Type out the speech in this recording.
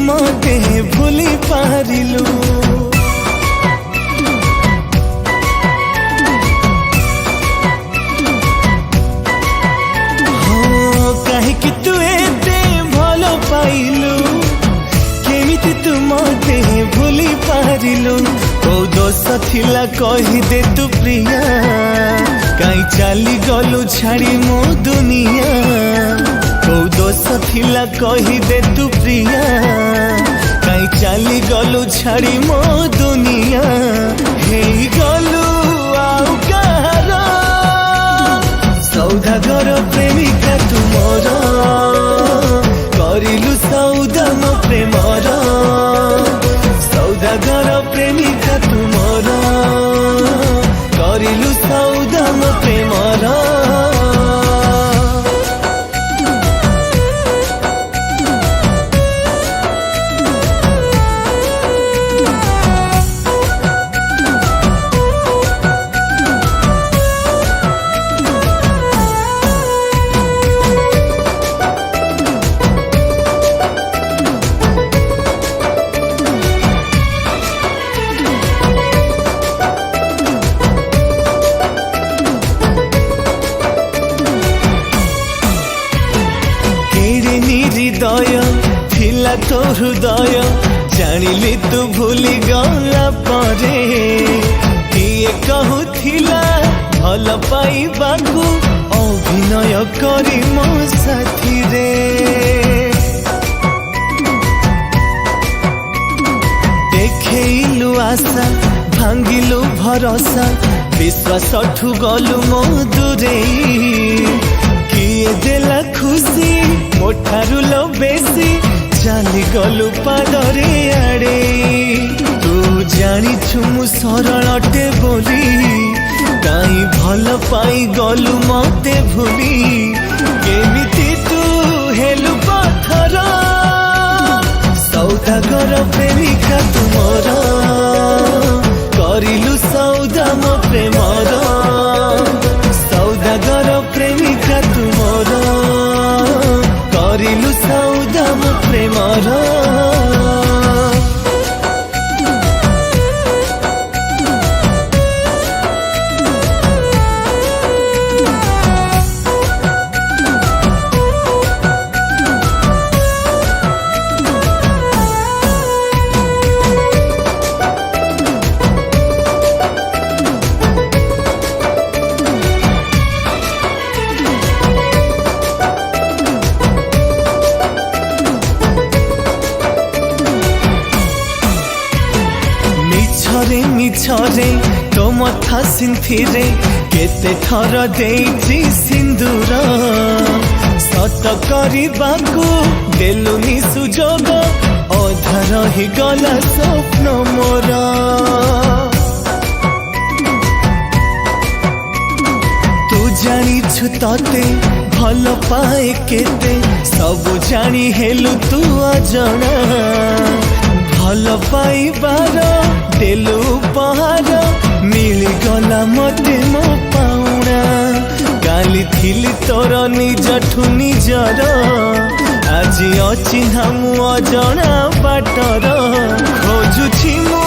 मते भूली पारिलु कहीं तू एते भल पाइलु केमिति तू मते भूली पारिलु को दोष थिला कही दे तू प्रिया कहीं चली गलु छाड़ी मो दुनिया को दोष थिला कही दे तू प्रिया कहीं चली गलु छाड़ी मो दुनिया हे गलु आउ कहार सौदागर प्रेमिका तू मोर करिलु सौदा मो प्रेमर सौदागर प्रेमिका तू मोर करिलु सौदा मो प्रेमर हृदय थिला तो हृदय जानिली तू भूली गला परे किए कहूथिला भल पाइबाकू अभिनय करी मो साथी रे देखैलु आशा भांगिलु भरोसा विश्वास ठु गलु मो दूरे किए देला खुशी मोठारू लो बेसी चली गलु पादरे आड़े तू जानिछु मु सरलटे बोली काई भल पाई गलु मते भूली केमिति तू हेलु पत्थर सौदागर प्रेमिका तू मोर करिलु सौदा मो प्रेमर सौदागर प्रेमिका तू मोर करिलु सौदा मो प्रेमर मिछरे तो मथा सिंथिरे केते थर देइछि सिंदूर सत करिबाकू देलुनी सुजोग अधा रही गला स्वप्न मोर तू जानिछु तते भल पाए केते सब जानी हेलु तू अजणा भल पाइबार देलु उपहार मिलिगला मते मो पाउना काली थिली तोर निजठु निजर आज अचिन्हा मु अजणा बाटर खोजुछि मु